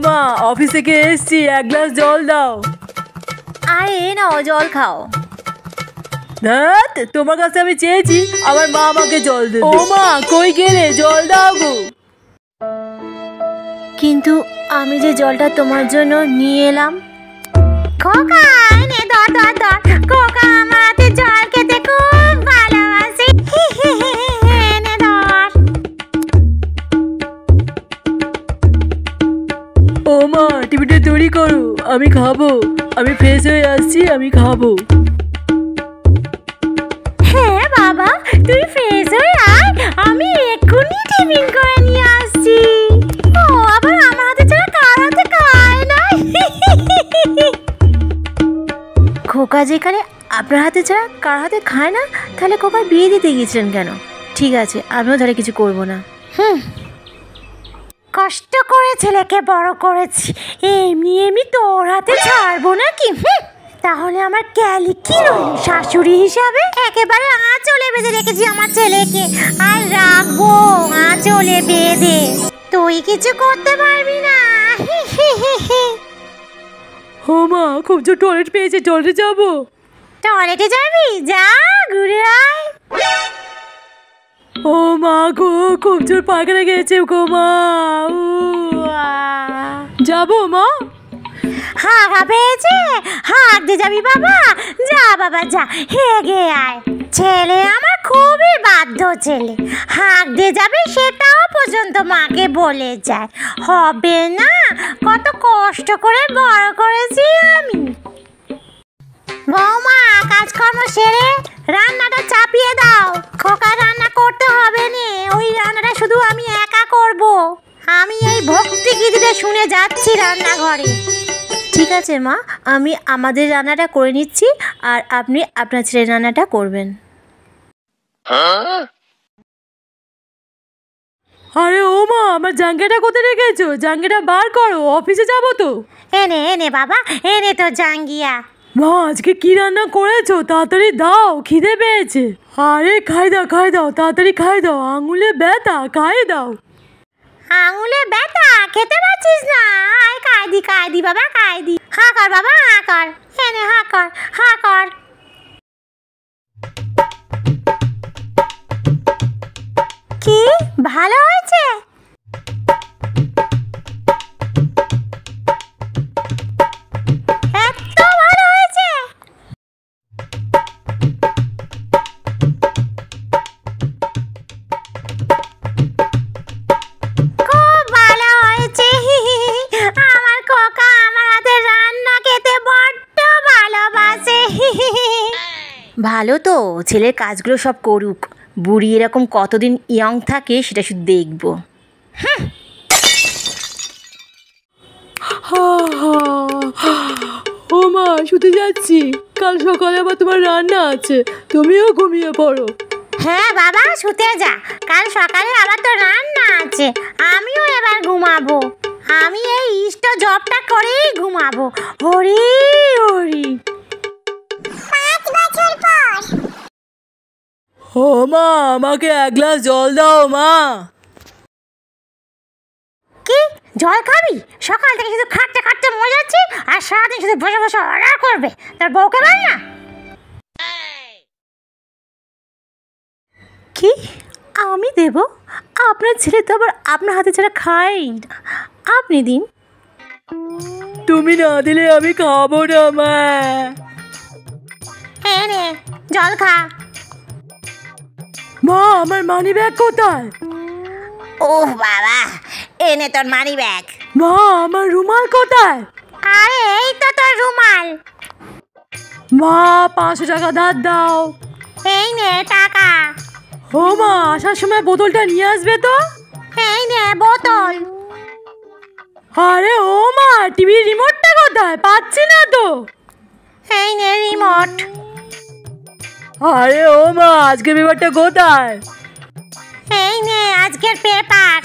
মা অফিস থেকে এসছি, এক গ্লাস জল দাও। আরে নাও জল খাও। ধ্যাৎ, তোমার কাছে আমি চেয়েছি, আমার মা আমাকে জল দেবে। ও মা কই গেলে, জল দাও গো। কিন্তু আমি যে জলটা তোমার জন্য নিয়ে এলাম। খোকা এনে ধর ধর ধর, খোকা আমার হাতে জল খেতে খুব ভালোবাসে। এনে ধর। ও মা টিফিনটা তৈরি করো, আমি খাবো। আমি ফ্রেশ হয়ে আসছি, আমি খাবো। হ্যাঁ বাবা, তুই ফ্রেশ হয়ে আয়, আমি এক্ষুনি টিফিন করে নিয়ে আসছি। ও আবার আমার হাতে ছাড়া কার হাতে খায় না। খোকা যেখানে আপনার হাতে ছাড়া কার হাতে খায় না, তাহলে খোকার বিয়ে দিতে গিয়েছিলেন কেন? ঠিক আছে, আমিও তাহলে কিছু করবো না। কষ্ট করে ছেলেকে বড় করেছি, এমনি এমনি তোর হাতে ছাড়বো নাকি? তাহলে আমার ক্যালি কি রইল শাশুড়ি হিসাবে? একেবারে আঁচলে বেঁধে রেখেছি আমার ছেলেকে, আর রাখবো আঁচলে বেঁধে। তুই কিছু করতে পারবি না। ও মা খুব জোর টয়লেট পেয়েছে, টয়লেটে যাবো। টয়লেটে যাবি? যা ঘুরে আয়। ও মা গো, খুব জোর পায়খানা গেছে গো মা। যাবো মা? হাগা পেয়েছে, হাগ দিয়ে যাবি বাবা? যা বাবা যা, হেগে আয়। ছেলে আমার খুবই বাধ্য ছেলে, হাগ দিয়ে যাবে সেটাও পর্যন্ত মাকে বলে যায়। হবে না, কত কষ্ট করে বড় করেছি আমি। বৌমা কাজকর্ম সেরে রান্নাটা চাপিয়ে দাও। খোকা রান্না করতে হবে না, ওই রান্নাটা শুধু আমি একা করব। আমি এই ভক্তি গীতিটা শুনে যাচ্ছি রান্নাঘরে। ঠিক আছে মা, আমি আমাদের রান্নাটা করে নিচ্ছি, আর আপনি আপনার ছেলের রান্নাটা করবেন। আরে ও মা, আমার জাঙ্গিয়াটা কোথায় রেখেছো? জাঙ্গিয়াটা বার করো, অফিসে যাবো তো। এনে এনে বাবা, এনে তো জাঙ্গিয়া। মা আজকে কি রান্না করেছো? তাড়াতাড়ি দাও, খিদে পেয়েছে। আরে খাই দাও খাই দাও, তাড়াতাড়ি খাই দাও, আঙুলে ব্যথা, খাই দাও। আঙুলে ব্যথা, খেতে পারছিস না? আয় খাই দি বাবা, খাই দি। হা কর বাবা, হা কর। এনে হা কর, হা কর। কি ভালো হয়েছে? এত ভালো হয়েছে? খুব ভালো হয়েছে। আমার খোকা আমার হাতে রান্না খেতে বড্ড ভালোবাসে। ভালো তো, ছেলের কাজগুলো সব করুক। বুড়ি এরকম কতদিন ইয়ং থাকে সেটা শুধু দেখবো। ও মা শুতে যাচ্ছি, কাল সকালে আবার তোমার রান্না আছে, তুমিও ঘুমিয়ে পড়ো। হ্যাঁ বাবা শুতে যা, কাল সকালে আবার তো রান্না আছে। আমিও এবার ঘুমাবো, আমি এই ইষ্ট জবটা করেই ঘুমাবো। হরি হরি। 5 বছর পর। ও মা আমাকে এক গ্লাস জল দাও মা। কি জল খাবি? সকাল থেকে শুধু খাটতে খাটতে মরে যাচ্ছি, আর সারাদিন শুধু বসে বসে অর্ডার করবে। তার বউকে বল না। কি আমি দেব? আপনার ছেলে তো আবার আপনার হাতে ছাড়া খাই না, আপনি দিন। তুমি না দিলে আমি খাবো না মা। হ্যাঁ নে জল খা। মা আমার মানি ব্যাগ কোথায়? ওহ বাবা, এনে তোর মানি ব্যাগ। মা আমার রুমাল কোথায়? আরে এই তো তোর রুমাল। মা 500 টাকা ধার দাও। এই নে টাকা। ও মা আসার সময় বোতলটা নিয়ে আসবে তো। এই নে বোতল। আরে ও মা টিভির রিমোটটা কোথায়? পাচ্ছি না তো। এই নে রিমোট। আরে ও মা আজকের পেপারটা কোথায়? এই নে আজকের পেপার।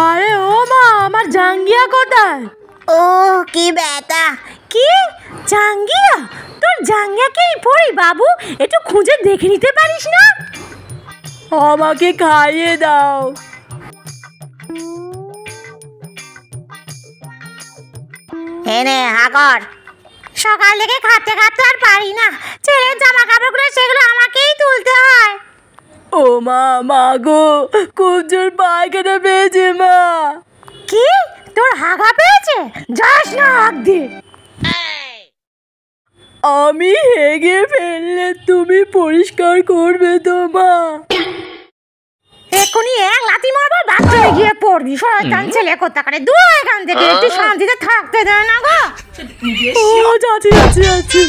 আরে ও মা আমার জাঙ্গিয়া কোথায়? ও কি ব্যথা। কি জাঙ্গিয়া? তোর জাঙ্গিয়া কি পড়ি বাবু, একটু খুঁজে দেখে নিতে পারিস না? আমাকে খাইয়ে দাও। এনে হাগর। সকাল থেকে খাটতে খাটতে আর পারি না, ছেলের জামা কাপড়গুলো সেগুলো আমাকেই তুলতে হয়। ও মা, মা গো, খুব জোর পায়খানা পেয়েছে মা। কি, তোর হাগা পেয়েছে? যাস না হাগ দে। আমি হেগে ফেললে তুমি পরিষ্কার করবে তো মা? এক্ষুনি এক লাথি মারবো, বাথরুমে গিয়ে পড়বি। শয়তান ছেলে কোথাকারে, দূর এখান থেকে, একটু শান্তিতে থাকতে দেয় না গো। ও যাচ্ছি যাচ্ছি যাচ্ছি।